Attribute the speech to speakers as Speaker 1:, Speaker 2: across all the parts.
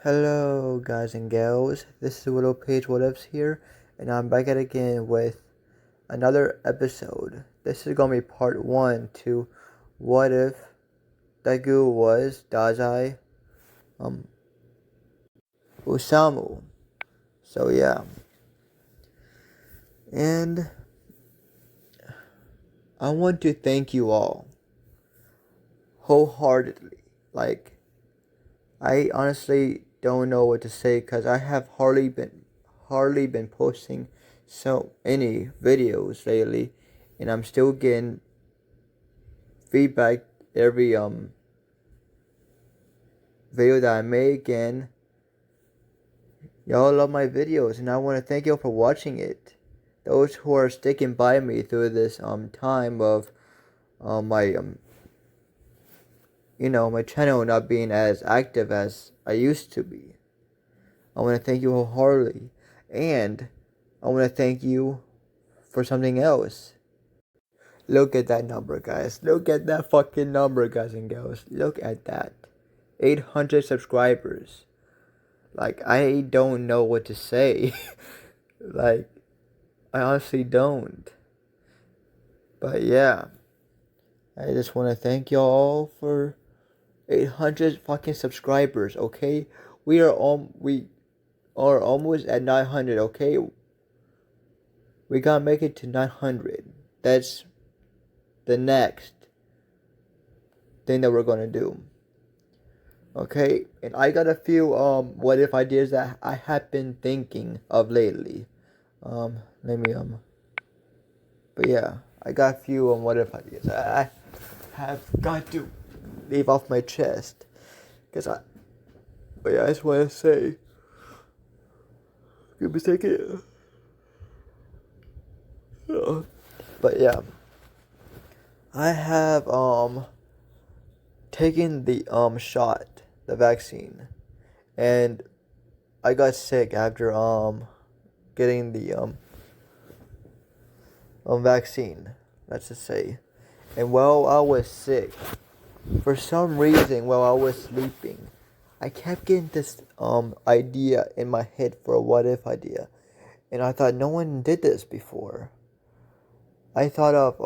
Speaker 1: Hello, guys and gals. This is Willow Page What Ifs here, and I'm back at it again with another episode. This is gonna be part one to what if Deku was Dazai um Osamu. So yeah, and I want to thank you all wholeheartedly. Like, I honestly don't know what to say because I have hardly been posting so many videos lately, and I'm still getting feedback every video that I make, and y'all love my videos, and I want to thank y'all for watching it. Those who are sticking by me through this time of my my channel not being as active as I used to be. I want to thank you wholeheartedly, and I want to thank you for something else. Look at that number, guys. Look at that fucking number, guys and girls. Look at that. 800 subscribers. Like, I don't know what to say. Like, I honestly don't. But yeah, I just want to thank y'all for 800 fucking subscribers, okay? We are almost at 900, okay? We gotta make it to 900. That's the next thing that we're gonna do. Okay, and I got a few what if ideas that I have been thinking of lately. Let me but yeah, I got a few what if ideas. I have got to leave off my chest, cause but yeah, I just want to say, give me a second. But yeah, I have taken the shot, the vaccine, and I got sick after getting the vaccine, let's just say. And while I was sick, for some reason, while I was sleeping, I kept getting this idea in my head for a what if idea, and I thought no one did this before. I thought of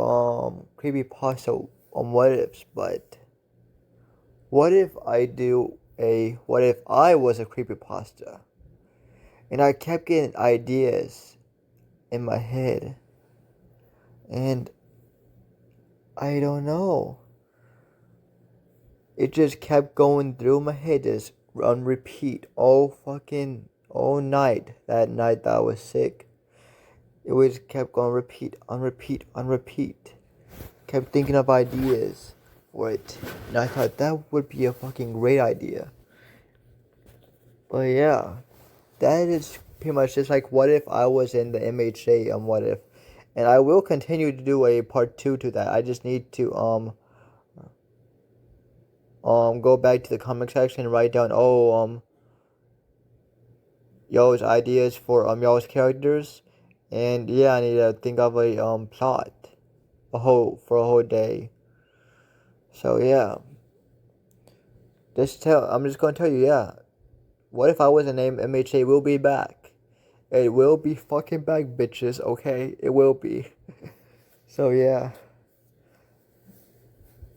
Speaker 1: creepypasta on what ifs, but what if I do a what if I was a creepypasta? And I kept getting ideas in my head, and I don't know. It just kept going through my head, just on repeat all night. That night that I was sick, it was kept going repeat on repeat on repeat. Kept thinking of ideas for it, and I thought that would be a fucking great idea. But yeah, that is pretty much just like what if I was in the MHA on what if, and I will continue to do a part 2 to that. I just need to go back to the comment section and write down y'all's ideas for y'all's characters, and yeah, I need to think of a plot for a whole day. So yeah, I'm just gonna tell you, yeah, what if I was a name MHA will be back. It will be fucking back, bitches, okay? It will be. So yeah.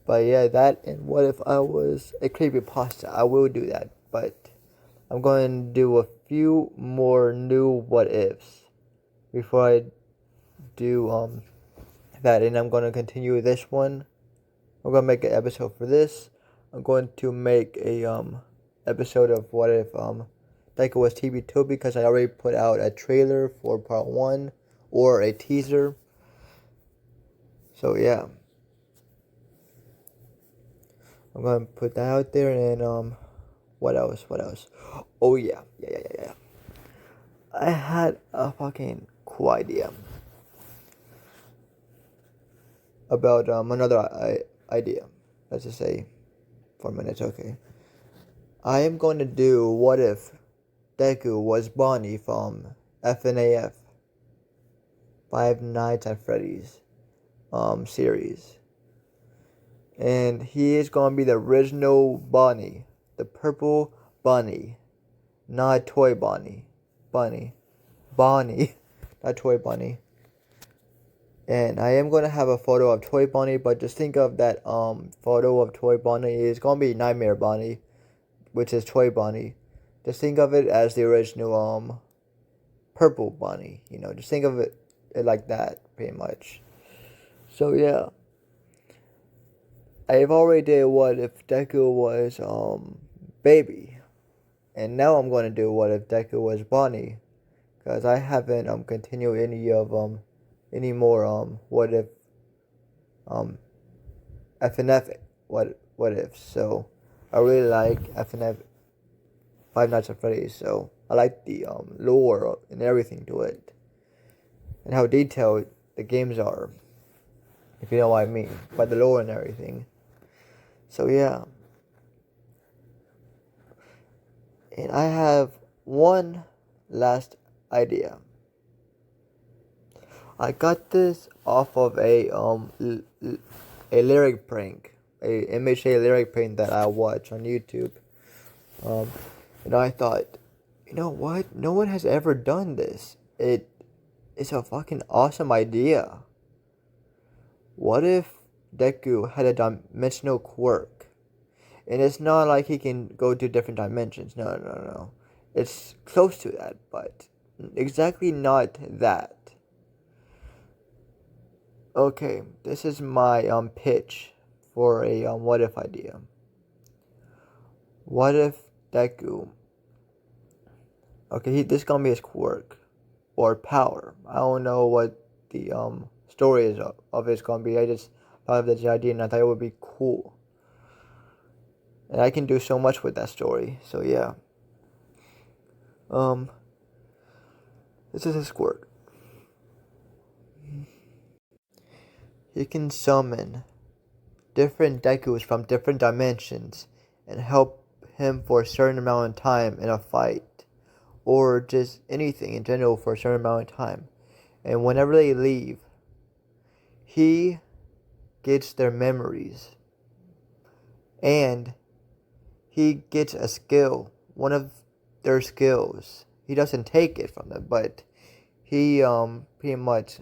Speaker 1: But yeah, that and what if I was a creepypasta? I will do that, but I'm going to do a few more new what ifs before I do that, and I'm going to continue this one. I'm going to make an episode for this. I'm going to make a episode of what if Deku was TB2, because I already put out a trailer for part 1 or a teaser. So yeah, I'm going to put that out there, and what else? Oh yeah. I had a fucking cool idea about another idea. Let's just say 4 minutes, okay. I am going to do what if Deku was Bonnie from FNAF, Five Nights at Freddy's series. And he is going to be the original Bonnie, the purple bunny. not Toy Bonnie. Bonnie, not Toy Bonnie. And I am gonna have a photo of Toy Bonnie, but just think of that photo of Toy Bonnie is gonna be Nightmare Bonnie, which is Toy Bonnie. Just think of it as the original Purple Bonnie. You know, just think of it like that, pretty much. So yeah, I've already did what if Deku was Baby, and now I'm gonna do what if Deku was Bonnie, cause I haven't continued any more what if FNF what ifs. So I really like FNF Five Nights at Freddy's. So I like the lore and everything to it, and how detailed the games are, if you know what I mean, by the lore and everything. So yeah. And I have one last idea. I got this off of a lyric prank, a MHA lyric prank that I watch on YouTube. And I thought, you know what? No one has ever done this. It's a fucking awesome idea. What if Deku had a dimensional quirk? And it's not like he can go to different dimensions. No. It's close to that, but exactly not that. Okay, this is my pitch for a what if idea. What if Deku? Okay, this gonna be his quirk or power. I don't know what the story is of it's gonna be. I just thought of this idea and I thought it would be cool. And I can do so much with that story. So yeah. This is his quirk. He can summon different Dekus from different dimensions and help him for a certain amount of time in a fight, or just anything in general for a certain amount of time. And whenever they leave, he gets their memories, and he gets a skill, one of their skills. He doesn't take it from them, but he pretty much,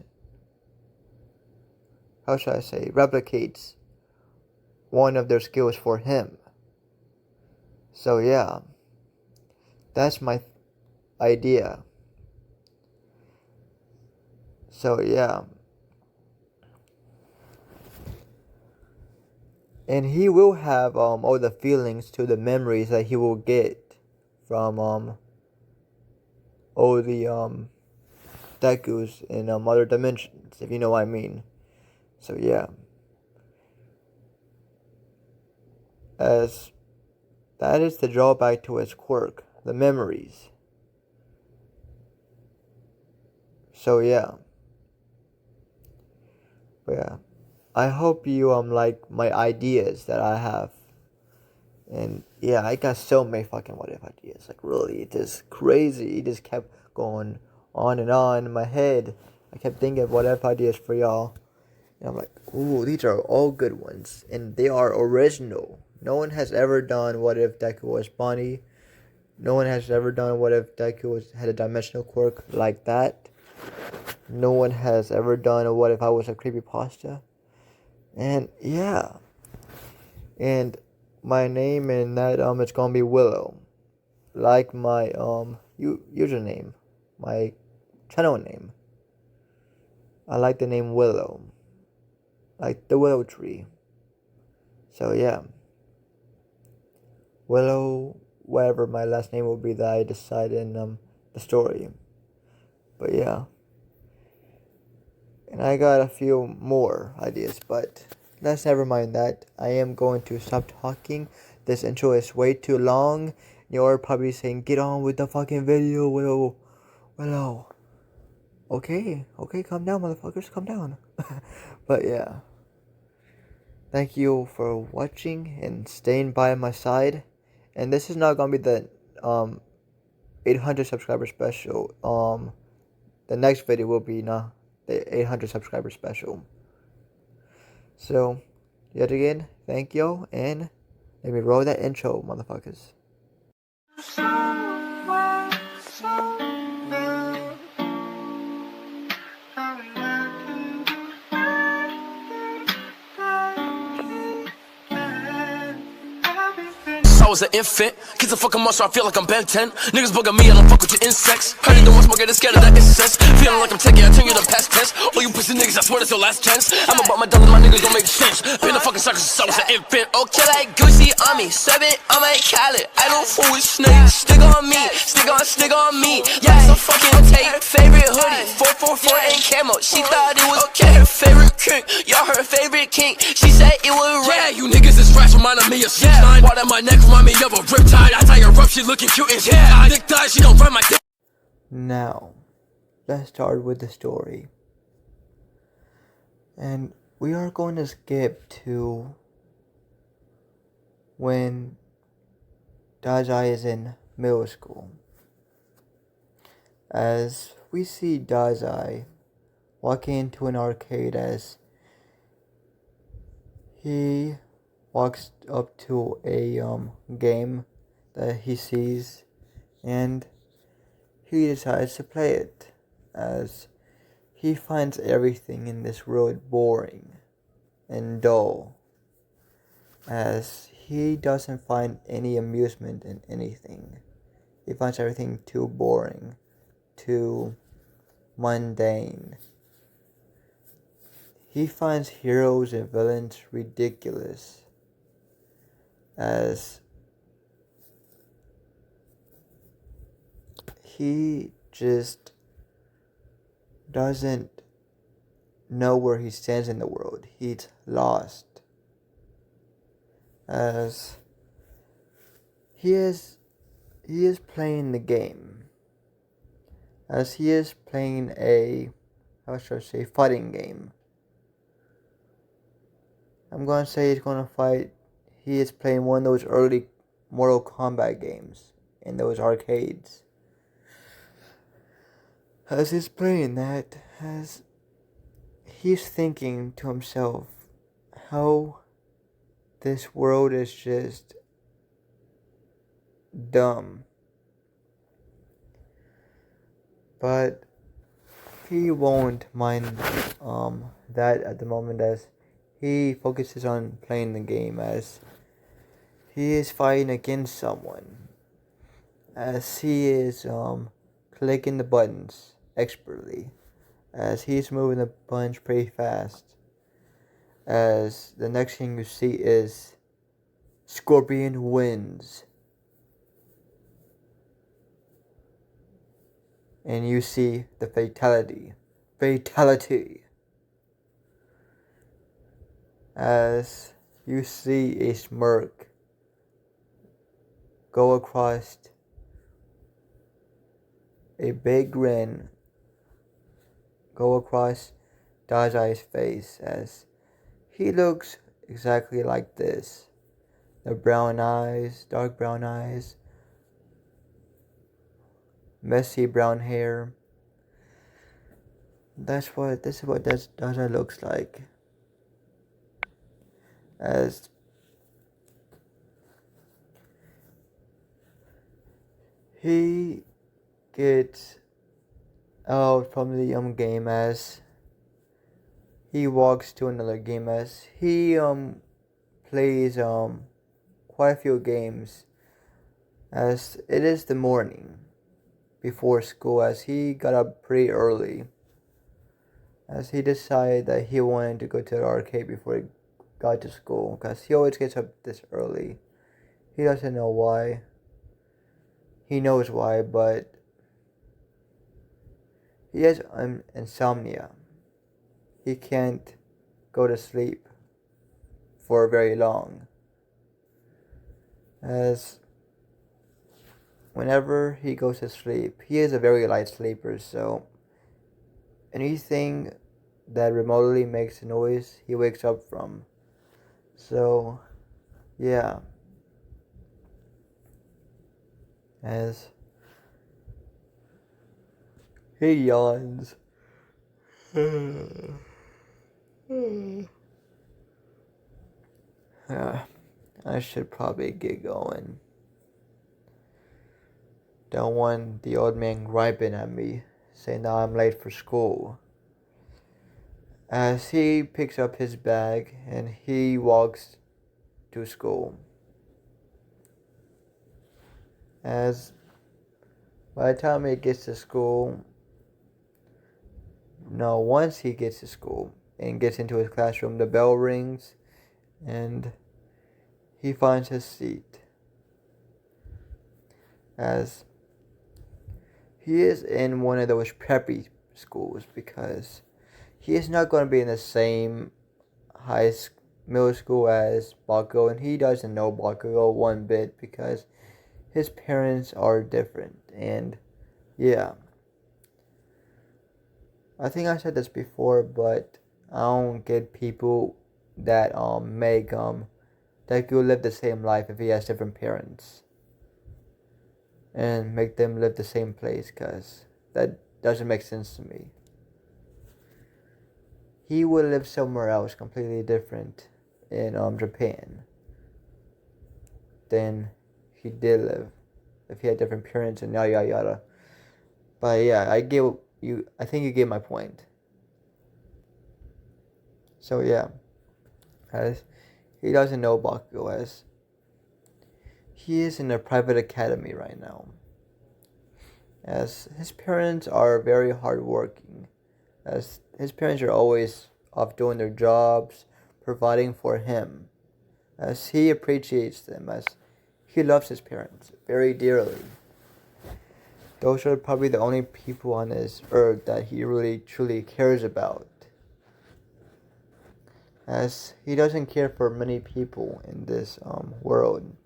Speaker 1: how should I say, replicates one of their skills for him. So yeah, that's my idea. So yeah. And he will have all the feelings to the memories that he will get from all the Dekus in other dimensions, if you know what I mean. So yeah. As that is the drawback to his quirk, the memories. So yeah. But yeah. I hope you like my ideas that I have. And yeah, I got so many fucking what if ideas. Like really, it is crazy. It just kept going on and on in my head. I kept thinking of what if ideas for y'all. And I'm like, ooh, these are all good ones. And they are original. No one has ever done what if Deku was Bonnie. No one has ever done what if Deku had a dimensional quirk like that. No one has ever done a what if I was a creepypasta. And yeah. And my name in that it's gonna be Willow. Like my username. My channel name. I like the name Willow. Like the willow tree. So yeah. Willow, whatever my last name will be that I decide in the story. But yeah. And I got a few more ideas, but let's never mind that. I am going to stop talking. This intro is way too long. You're probably saying, get on with the fucking video, Willow. Okay, calm down, motherfuckers, calm down. But yeah. Thank you for watching and staying by my side. And this is not gonna be the 800 subscriber special. The next video will be the 800 subscriber special. So, yet again, thank you, and let me roll that intro, motherfuckers.
Speaker 2: I was an infant. Kids a fucking monster, I feel like I'm Ben 10. Niggas bugging me, I don't fuck with your insects. Heard you don't want smoke, getting scared of that incense. Feeling like I'm taking, I turn you to past tense. All you pussy niggas, I swear that's your last chance. I'm about my dollars, my niggas don't make sense. Been a fucking sucker since I was an infant. Okay, like Gucci on me, 7 on my collar. I don't fool with snakes. Stick on me, stick on me. Yeah, so fucking take favorite hoodie, 444 and camo. She thought it was okay. Her favorite king, y'all her favorite king. She said it was rare. Yeah, you niggas is trash, reminding me of 6'9". Water my neck, remind me of a riptide. I tie her up, she looking cute and yeah. Dick died, she gon' run my dick.
Speaker 1: Now, let's start with the story. And we are going to skip to when Dazai is in middle school. As we see Dazai walking into an arcade as he walks up to a game that he sees and he decides to play it as he finds everything in this world boring and dull as he doesn't find any amusement in anything. He finds everything too boring, too mundane. He finds heroes and villains ridiculous as he just doesn't know where he stands in the world. He's lost as he is playing the game, as he is playing a, how should I say, fighting game. I'm going to say he's going to fight, he is playing one of those early Mortal Kombat games in those arcades. As he's playing that, as he's thinking to himself how this world is just dumb. But he won't mind that at the moment as he focuses on playing the game as he is fighting against someone. As he is clicking the buttons expertly. As he's moving the buttons pretty fast. As the next thing you see is Scorpion wins. And you see the fatality. As you see a smirk go across a big grin go across Dazai's face as he looks exactly like this. The brown eyes, dark brown eyes, messy brown hair. This is what Dazai looks like. As he gets out from the game as he walks to another game as he plays quite a few games as it is the morning before school as he got up pretty early as he decided that he wanted to go to the arcade before he got to school because he always gets up this early. He doesn't know why. He knows why, but he has insomnia. He can't go to sleep for very long. As whenever he goes to sleep, he is a very light sleeper, so anything that remotely makes a noise, he wakes up from. So, yeah. As he yawns. I should probably get going. Don't want the old man griping at me, saying that I'm late for school. As he picks up his bag and he walks to school. As by the time he gets to school, no, once he gets to school and gets into his classroom, the bell rings and he finds his seat. As he is in one of those preppy schools because he is not going to be in the same middle school as Bakugo, and he doesn't know Bakugo one bit because his parents are different. And yeah, I think I said this before, but I don't get people that make Deku live the same life if he has different parents and make them live the same place, cause that doesn't make sense to me. He would live somewhere else completely different in Japan than he did live if he had different parents and yada yada yada. But yeah, I get you. I think you get my point. So yeah, as he doesn't know Bakugo, as he is in a private academy right now. As his parents are very hardworking, as his parents are always off doing their jobs, providing for him, as he appreciates them, as he loves his parents very dearly. Those are probably the only people on this earth that he really truly cares about. As he doesn't care for many people in this world.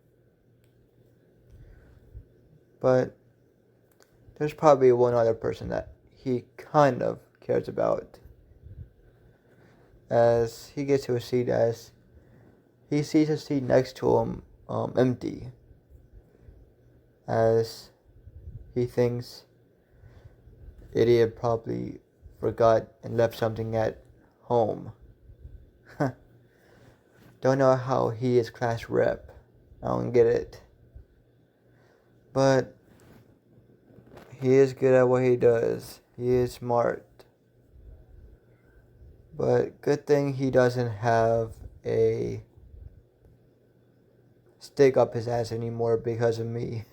Speaker 1: But there's probably one other person that he kind of cares about. As he gets to a seat, as he sees a seat next to him empty. As he thinks idiot probably forgot and left something at home. Don't know how he is class rep. I don't get it. But he is good at what he does. He is smart. But good thing he doesn't have a stick up his ass anymore because of me.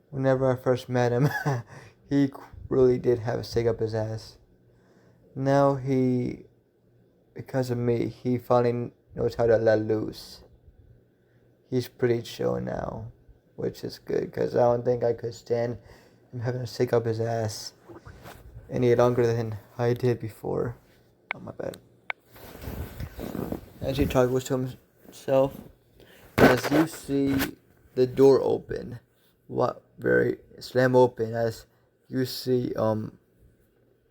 Speaker 1: Whenever I first met him, he really did have a stick up his ass. Now because of me, he finally knows how to let loose. He's pretty chill now, which is good because I don't think I could stand him having to stick up his ass any longer than I did before. Oh, my bad. As he talks to himself, as you see the door open, very slam open, as you see Iida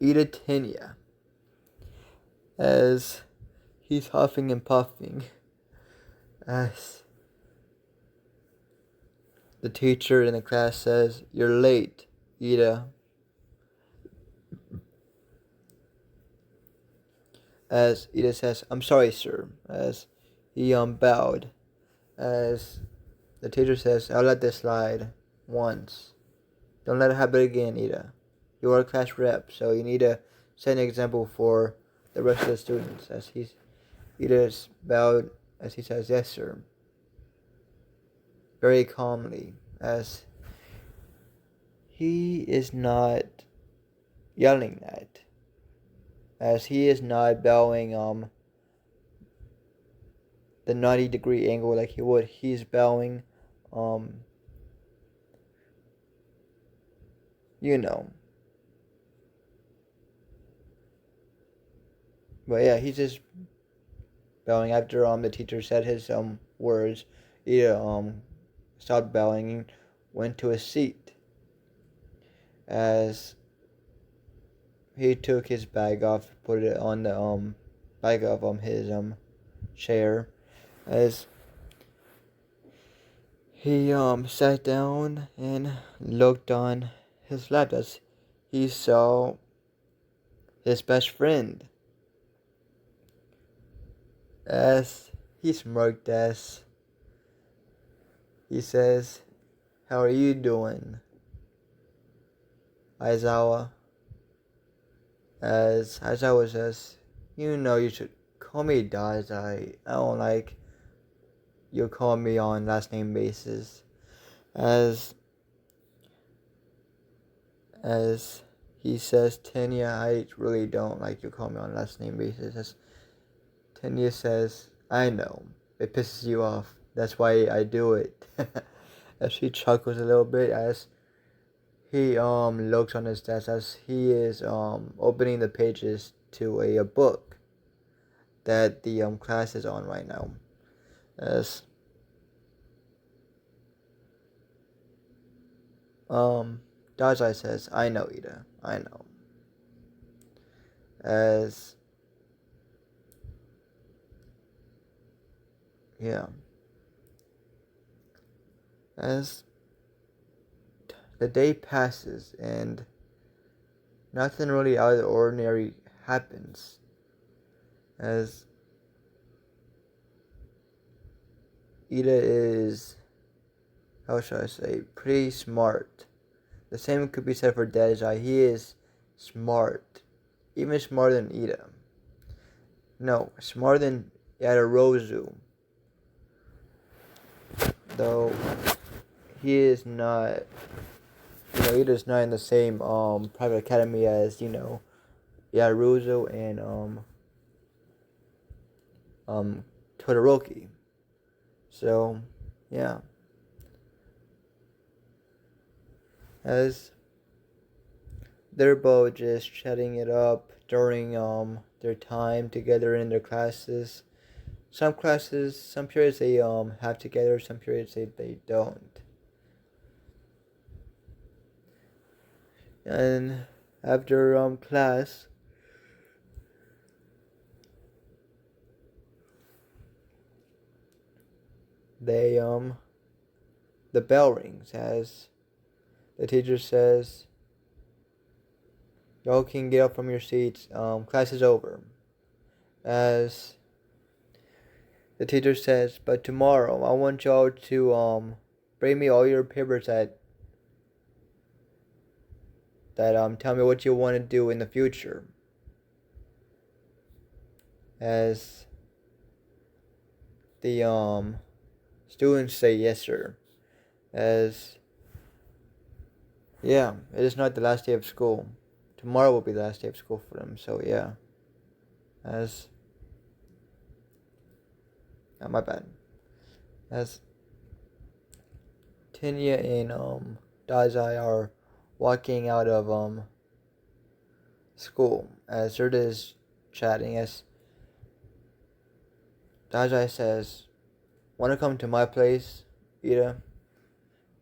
Speaker 1: Tenya, as he's huffing and puffing, as the teacher in the class says, "You're late, Iida." As Iida says, "I'm sorry, sir," as he bowed, as the teacher says, "I'll let this slide once. Don't let it happen again, Iida. You are a class rep, so you need to set an example for the rest of the students." As Iida's bowed, as he says, "Yes, sir." Very calmly, as he is not yelling that, as he is not bowing the 90-degree angle like he would. He's bowing you know. But yeah, he's just bowing after the teacher said his words. Iida stopped bowing and went to his seat. As he took his bag off, put it on the bag of his chair. As he sat down and looked on his lap, as he saw his best friend. As he smirked, as he says, "How are you doing, Aizawa?" As Aizawa says, "You should call me Dazai. I don't like you call me on last name basis." As as he says, Tenya, I really don't like you call me on a last name basis. As Tenya says, I know. It pisses you off. That's why I do it. As she chuckles a little bit as he looks on his desk as he is opening the pages to a book that the class is on right now. As Dazai says, I know, Iida. I know. As yeah. As the day passes and nothing really out of the ordinary happens. As Iida is, how should I say, pretty smart. The same could be said for Dazai. He is smart. Even smarter than Iida. No, smarter than Yadarozu. Though he is not, Iida's not in the same private academy as, Yadarozu and Todoroki. So, yeah. As they're both just chatting it up during their time together in their classes. Some classes, some periods they have together, some periods they don't. And after class, they the bell rings as the teacher says, y'all can get up from your seats. Class is over. As the teacher says, but tomorrow I want y'all to bring me all your papers that tell me what you want to do in the future. As the students say, yes sir. As yeah, it is not the last day of school. Tomorrow will be the last day of school for them. So yeah. As my bad. As Tenya and Dazai are walking out of school, as they're just chatting, as Dazai says, wanna come to my place, Iida?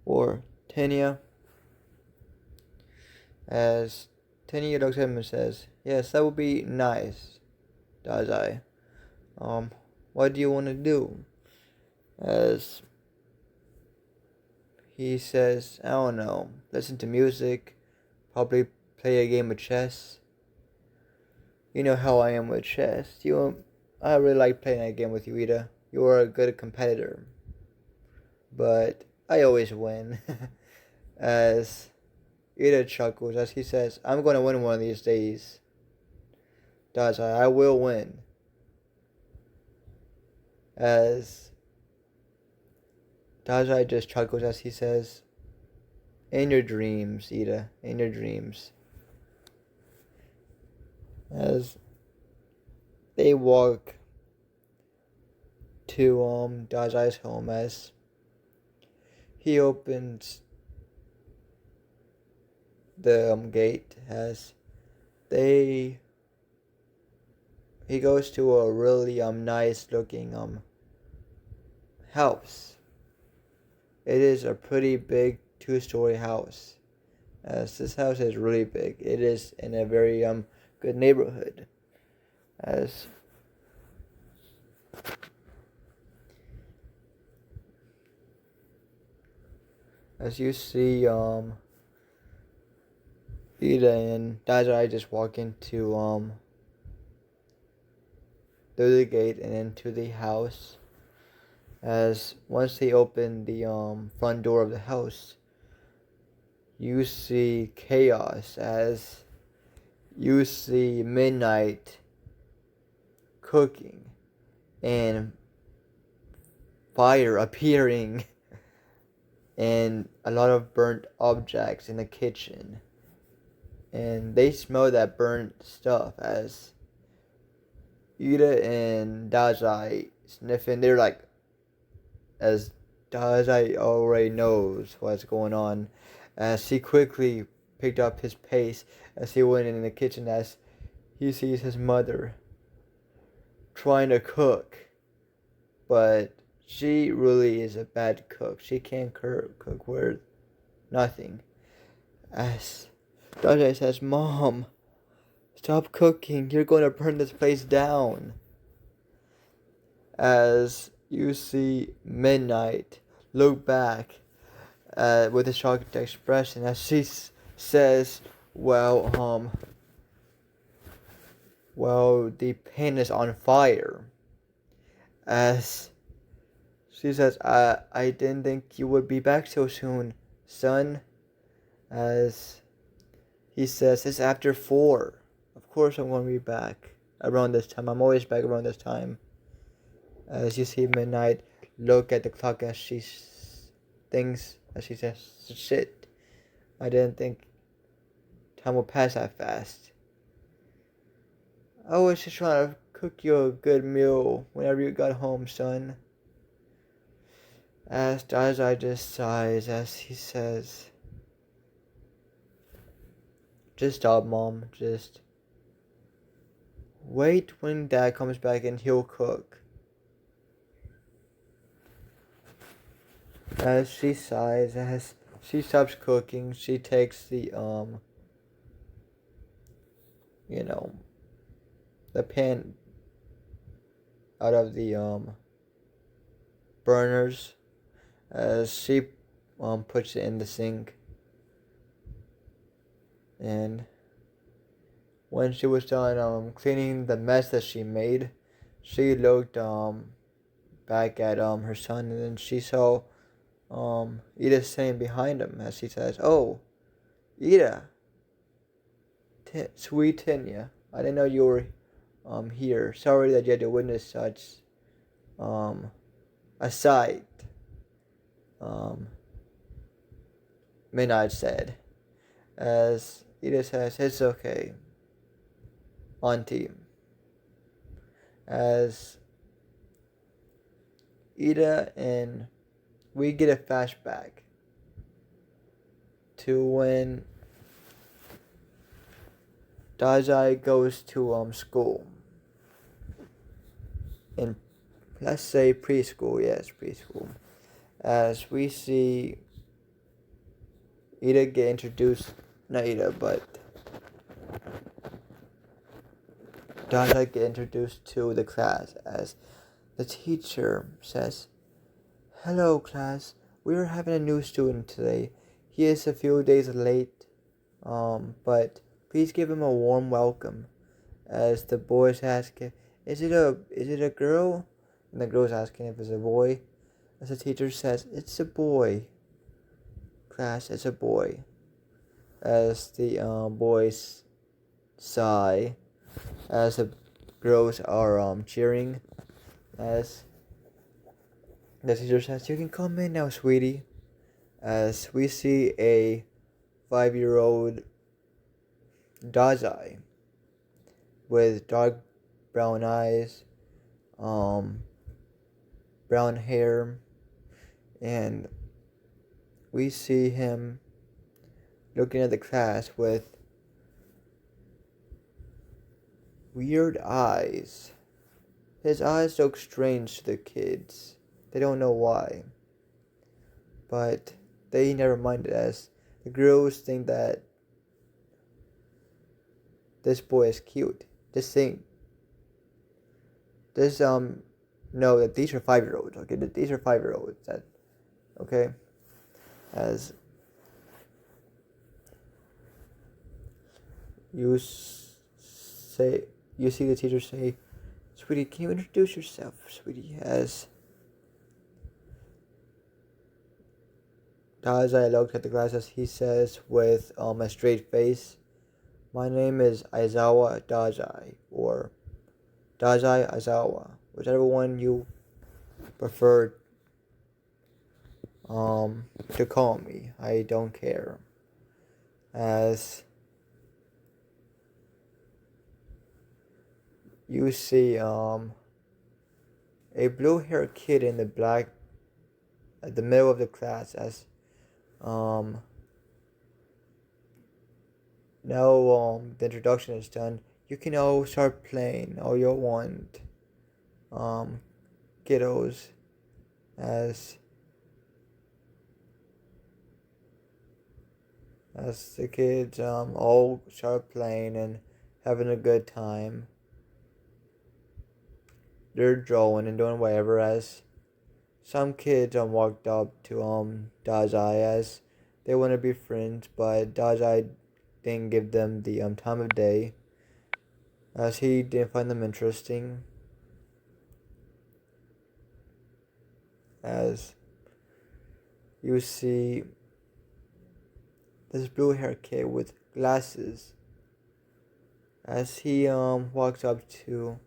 Speaker 1: Or Tenya? As Tenya looks at him and says, yes, that would be nice, Dazai. What do you want to do? As he says, I don't know, listen to music, probably play a game of chess. You know how I am with chess. I really like playing that game with you, Iida. You are a good competitor. But I always win. As Iida chuckles as he says, I'm going to win one of these days. Dazai, I will win. As Dazai just chuckles as he says, in your dreams, Iida, in your dreams. As they walk to Dazai's home, as he opens the gate, as he goes to a really nice looking house. It is a pretty big 2-story house. As this house is really big. It is in a very good neighborhood. As you see Iida and Dazai just walk into through the gate and into the house. As once they open the front door of the house, you see chaos, as you see midnight cooking and fire appearing and a lot of burnt objects in the kitchen. And they smell that burnt stuff as Iida and Dazai sniffing. They're like, as Dazai already knows what's going on, as he quickly picked up his pace as he went in the kitchen as he sees his mother trying to cook. But she really is a bad cook. She can't cook worth nothing. As Dazai says, Mom, stop cooking. You're going to burn this place down. As you see Midnight look back with a shocked expression as she says, well, the pan is on fire. As she says, I didn't think you would be back so soon, son. As he says, it's after 4. Of course I'm going to be back around this time. I'm always back around this time. As you see Midnight look at the clock as she thinks, as she says, shit, I didn't think time would pass that fast. I was just trying to cook you a good meal whenever you got home, son. As Dazai just sighs as he says, just stop, Mom, just wait when Dad comes back and he'll cook. As she sighs, as she stops cooking, she takes the the pan out of the burners as she puts it in the sink. And when she was done cleaning the mess that she made, she looked back at her son, and then she saw Iida sitting behind him as she says, "Oh, Iida, sweet Tenya, I didn't know you were here. Sorry that you had to witness such a sight." Midnight said, as Iida says, "It's okay, Auntie." As Iida and we get a flashback to when Dazai goes to school. In, let's say, preschool. Yes, preschool. As we see Iida get introduced, not Iida, but Dazai get introduced to the class as the teacher says, "Hello, class. We are having a new student today. He is a few days late, but please give him a warm welcome." As the boys ask, "Is it a girl?" And the girl's asking if it's a boy. As the teacher says, "It's a boy. Class, it's a boy." As the boys sigh, as the girls are cheering, as the teacher says, "You can come in now, sweetie." As we see a 5-year-old Dazai with dark brown eyes, brown hair, and we see him looking at the class with weird eyes. His eyes look strange to the kids. They don't know why. But they never minded, as the girls think that this boy is cute. No, that these are 5-year-olds, okay? These are 5-year-olds, okay? As you see the teacher say, "Sweetie, can you introduce yourself, sweetie?" As Dazai looked at the class as he says with a straight face, "My name is Aizawa Dazai," or Dazai Aizawa, whichever one you prefer to call me. I don't care. As you see, a blue-haired kid in the black at the middle of the class. As um now the introduction is done, you can all start playing all you want, um kiddos. As the kids all start playing and having a good time. They're drawing and doing whatever. As some kids walked up to Dazai as they want to be friends, but Dazai didn't give them the time of day, as he didn't find them interesting. As you see this blue haired kid with glasses, as he walks up to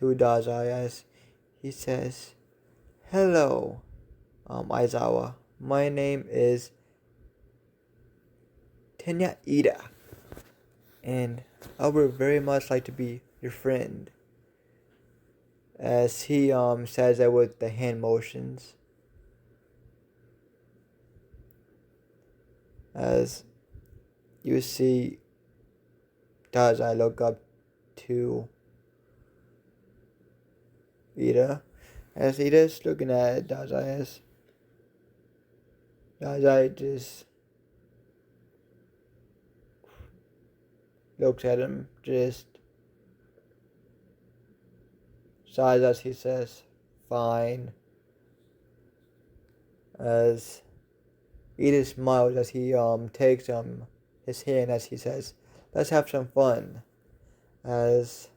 Speaker 1: Dazai, as he says, "Hello, Aizawa. My name is Tenya Iida, and I would very much like to be your friend." As he says that with the hand motions. As you see Dazai look up to Iida, as Iida's looking at Dazai, as Dazai just looks at him, just sighs as he says, "Fine." As Iida smiles as he takes his hand as he says, "Let's have some fun." As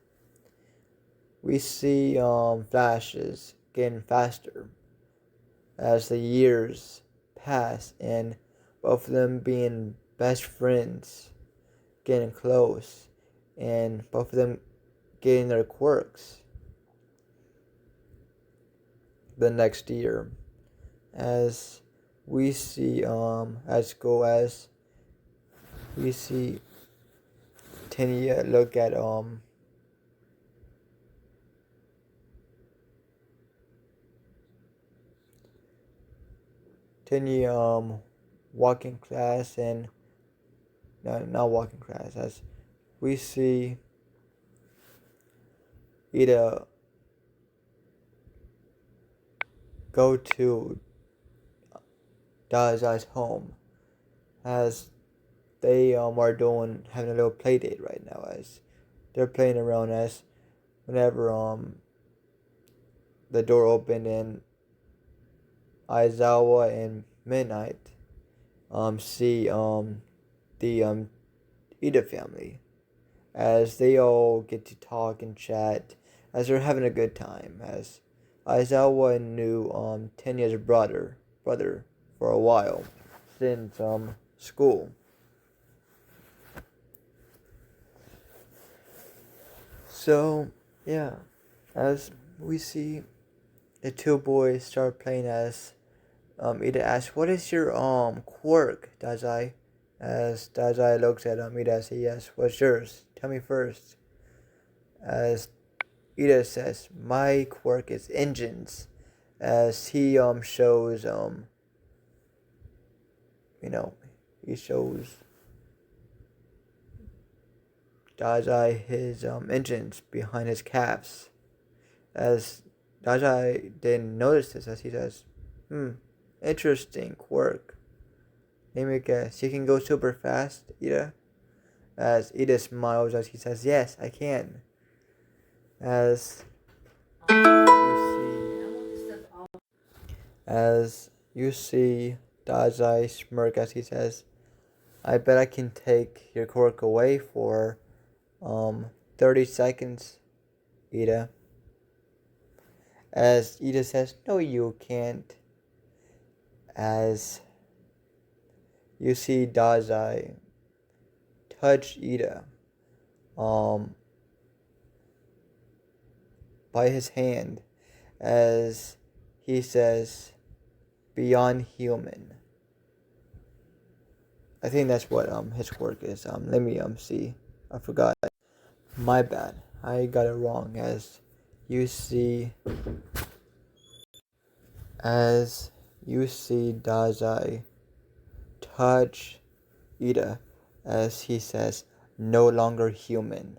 Speaker 1: we see flashes getting faster as the years pass, and both of them being best friends, getting close, and both of them getting their quirks the next year. As we see at school, as we see Tenya look at Tenya walk in class, and not walk in class, as we see Iida go to Dazai's home, as they are having a little play date right now, as they're playing around. As whenever the door opened, and Aizawa and Midnight see the Iida family, as they all get to talk and chat as they're having a good time. As Aizawa knew Tenya's brother for a while, since school. So yeah, as we see the two boys start playing, as Iida asks, "What is your quirk, Dazai?" As Dazai looks at Iida and says, "Yes, what's yours? Tell me first." As Iida says, "My quirk is engines." As he shows he shows Dazai his engines behind his calves. As Dazai didn't notice this, as he says, "Interesting quirk. Let me guess, you can go super fast, Iida?" As Iida smiles as he says, "Yes, I can." As you see Dazai smirk as he says, "I bet I can take your quirk away for 30 seconds, Iida." As Iida says, "No, you can't." As you see Dazai touch Iida by his hand, as he says, beyond human. I think that's what his quirk is. Let me see. I forgot. My bad. I got it wrong. As you see Dazai touch Iida, as he says, no longer human.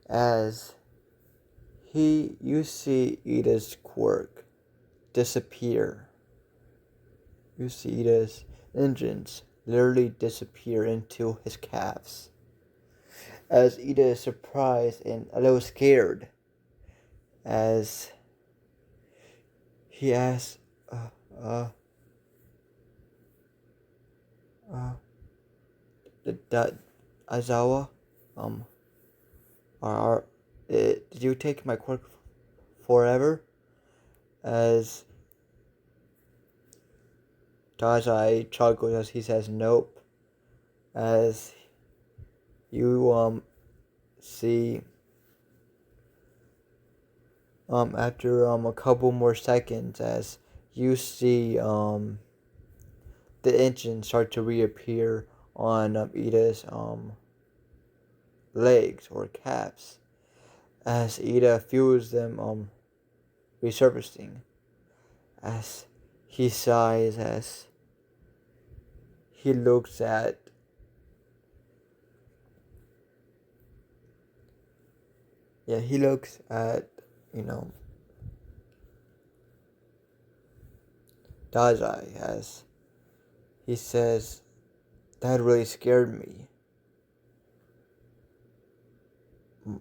Speaker 1: As you see Iida's quirk disappear. You see Iida's engines literally disappear into his calves. As Iida is surprised and a little scared, as he asks, that Aizawa, did you take my quirk forever? As Dazai chuckles as he says nope. As you see after a couple more seconds, as you see the engine start to reappear on Iida's legs or calves, as Iida feels them resurfacing, as he sighs, as he looks at Dazai, as he says, that really scared me.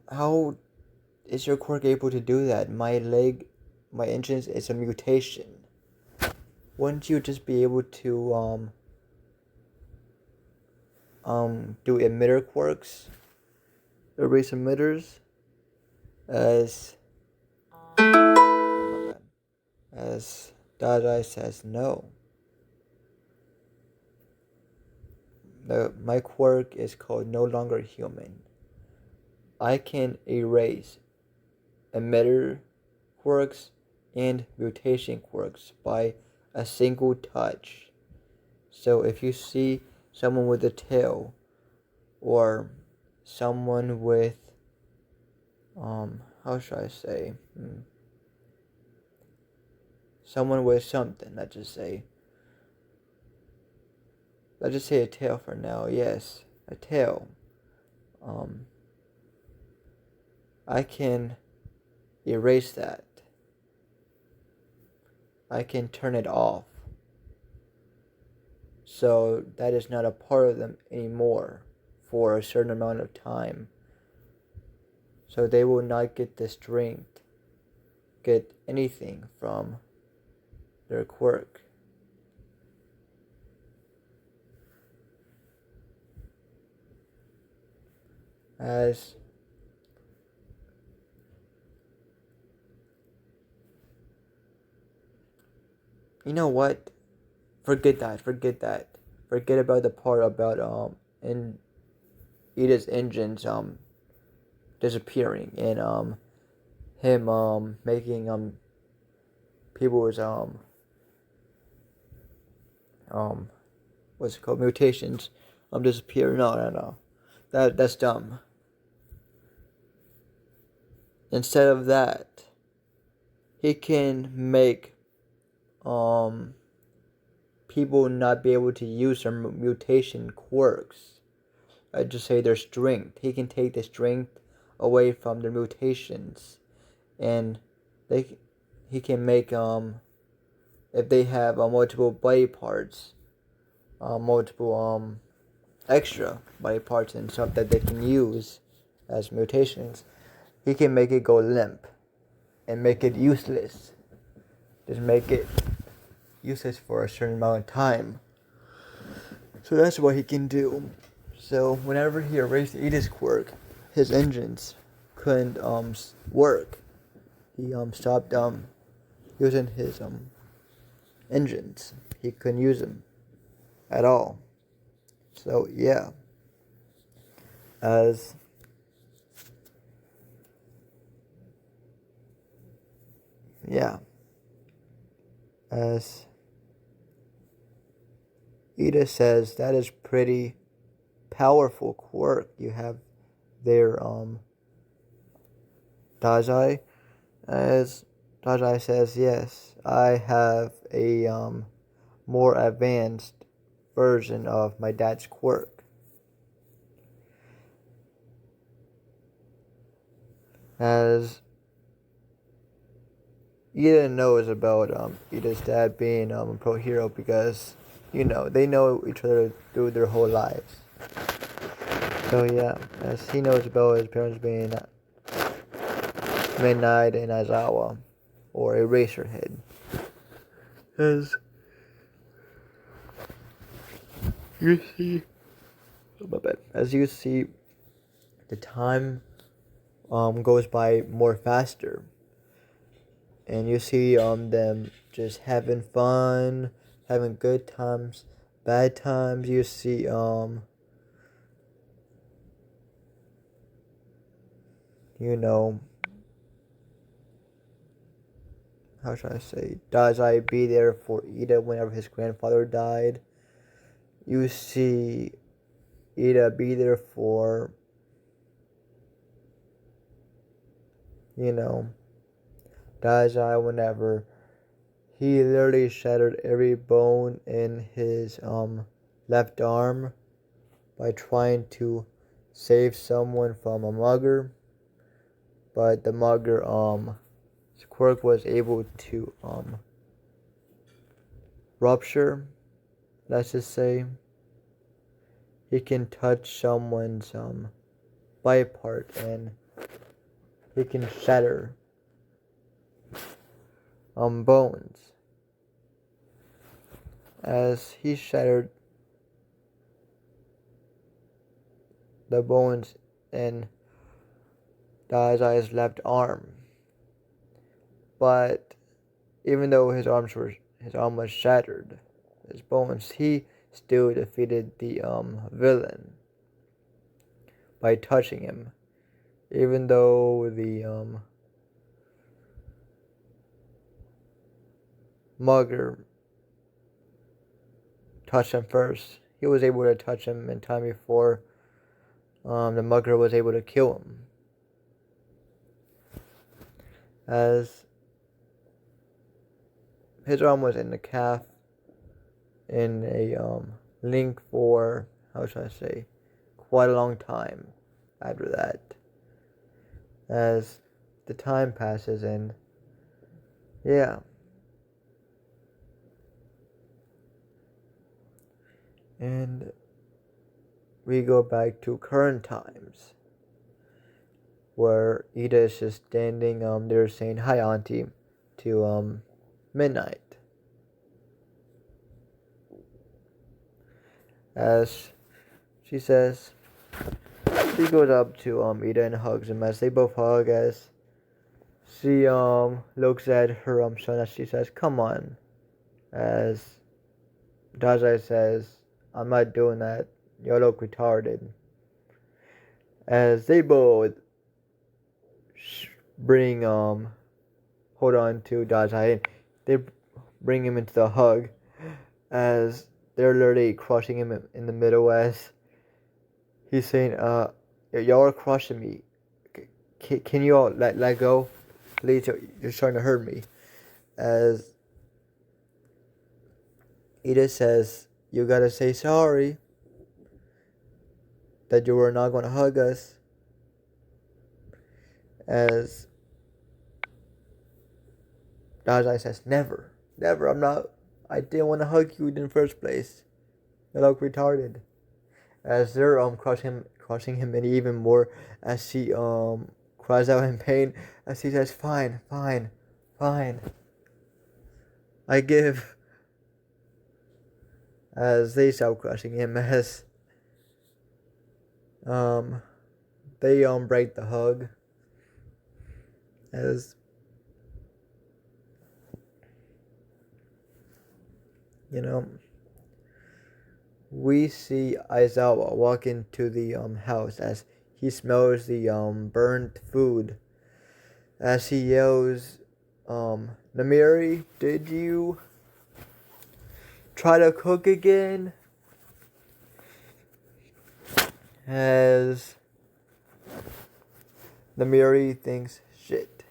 Speaker 1: How is your quirk able to do that? My engine is a mutation. Wouldn't you just be able to do emitter quirks? Erase emitters? As Dazai says no. My quirk is called no longer human. I can erase emitter quirks and mutation quirks by a single touch. So if you see someone with a tail, or someone with how should I say? Someone with something, let's just say a tail for now. Yes, a tail. I can erase that. I can turn it off. So that is not a part of them anymore for a certain amount of time. So they will not get the strength, get anything from their quirk. As you know what? Forget that. Forget about the part about in Iida's engines disappearing and him making people's what's it called, mutations disappear. No. That's dumb. Instead of that, he can make people not be able to use their mutation quirks. I just say their strength. He can take the strength away from their mutations, and he can make if they have multiple body parts, multiple extra body parts and stuff that they can use as mutations, he can make it go limp and make it useless. Just make it useless for a certain amount of time. So that's what he can do. So whenever he erased Iida's quirk, his engines couldn't work. He stopped using his engines. He couldn't use them at all. So yeah, as Yeah. As Iida says, that is pretty powerful quirk you have there, Dazai. As Dazai says, yes, I have a more advanced version of my dad's quirk. As Iida knows about Iida's dad being a pro hero because, they know each other through their whole lives. So yeah, as he knows about his parents being Midnight and Aizawa, or Eraserhead. As you see, as you see, the time goes by more faster, and you see them just having fun, having good times, bad times. You see you know, how should I say, Dazai be there for Iida whenever his grandfather died. You see Iida be there for, Dazai whenever he literally shattered every bone in his left arm by trying to save someone from a mugger. But the mugger Quirk was able to rupture, let's just say. He can touch someone's body part and he can shatter bones. As he shattered the bones in Dazai's left arm. But even though his arm was shattered, his bones, he still defeated the villain by touching him. Even though the mugger touched him first, he was able to touch him in time before the mugger was able to kill him. As his arm was in the calf in a link for, how should I say, quite a long time after that. As the time passes and yeah. And we go back to current times where Iida is just standing there saying hi auntie to Midnight. As she says, she goes up to Iida and hugs him. As they both hug, as she looks at her son, as she says, come on. As Dazai says, I'm not doing that, you look retarded. As they both bring hold on to Dazai, they bring him into the hug as they're literally crushing him in the middle. As he's saying, y'all are crushing me, can you all let go, please, you're starting to hurt me. As Iida says, you gotta say sorry that you were not gonna hug us. As Dazai says, never, I didn't want to hug you in the first place. You look retarded. As they're crushing him and even more, as he cries out in pain, as he says, fine, I give. As they start crushing him, as they break the hug, as we see Aizawa walk into the house as he smells the burnt food, as he yells Namiri, did you try to cook again? As Namiri thinks, shit,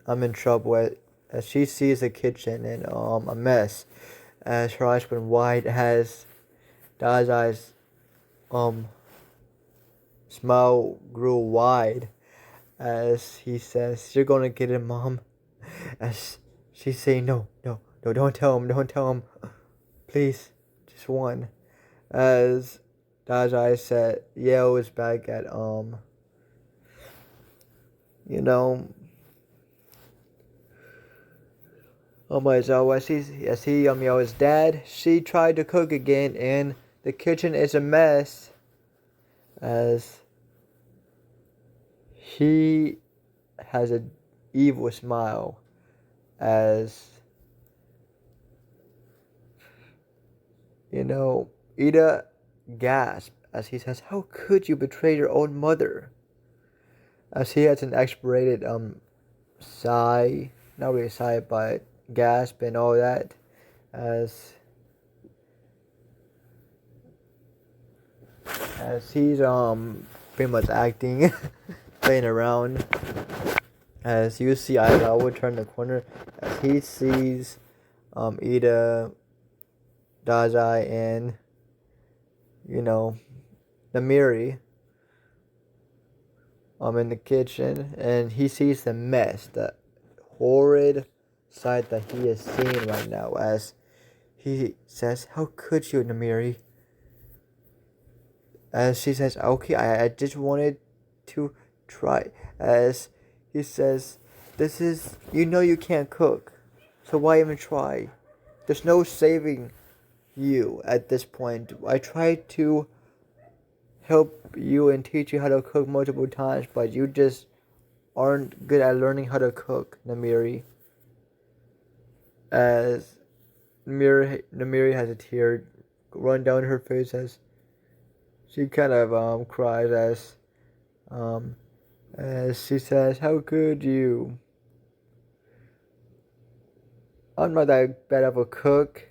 Speaker 1: I'm in trouble. As she sees the kitchen in a mess, as her eyes went wide, as Dazai's smile grew wide, as he says, "You're gonna get it, Mom." As she say, "No, no, no, don't tell him, please, just one." As Dazai said, yells back at you know, Omaezawa, as he yells, "Dad, she tried to cook again, and the kitchen is a mess." As he has an evil smile, as Iida gasps as he says, "How could you betray your own mother?" As he has an exasperated sigh, not really sigh, but gasp and all that, as he's pretty much acting, playing around. As you see Iida will turn the corner as he sees Iida, Dazai, and Namiri in the kitchen, and he sees the mess, the horrid sight that he is seeing right now. As he says, "How could you, Namiri?" As she says, "Okay, I just wanted to try." As he says, "This is, you can't cook, so why even try? There's no saving you at this point. I tried to help you and teach you how to cook multiple times, but you just aren't good at learning how to cook, Namiri." As Namiri has a tear run down her face as she kind of cries as she says, "How could you? I'm not that bad of a cook."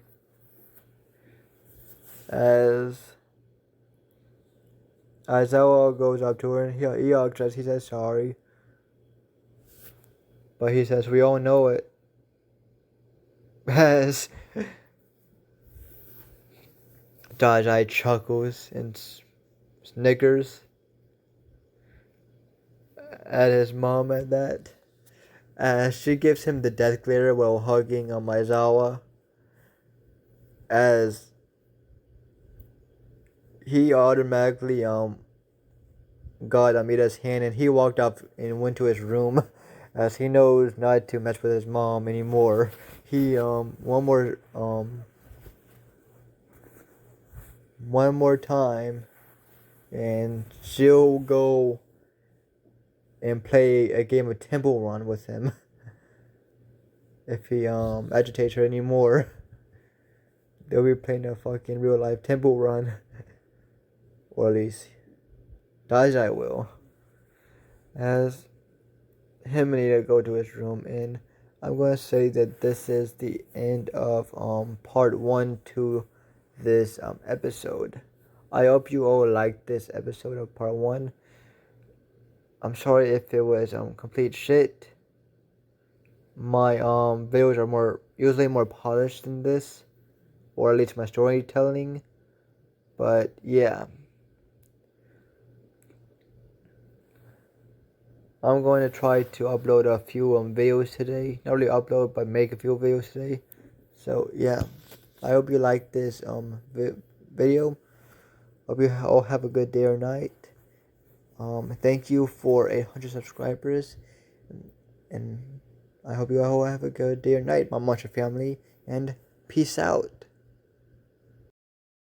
Speaker 1: As Aizawa goes up to her and he hugs her. He says sorry, but he says we all know it. As Dazai chuckles and snickers at his mom at that. As she gives him the death glare while hugging Aizawa. As he automatically got Amida's hand and he walked up and went to his room as he knows not to mess with his mom anymore. He one more time and she'll go and play a game of Temple Run with him if he agitates her anymore. They'll be playing a fucking real life Temple Run. Or at least Dazai will. As him and Iida go to his room, and I'm gonna say that this is the end of part 1 to this episode. I hope you all liked this episode of part 1. I'm sorry if it was complete shit. My videos are usually more polished than this, or at least my storytelling. But yeah, I'm going to try to upload a few videos today. Not really upload, but make a few videos today. So yeah, I hope you like this video. Hope you all have a good day or night. Thank you for 100 subscribers, and I hope you all have a good day or night, my Muncher family, and peace out.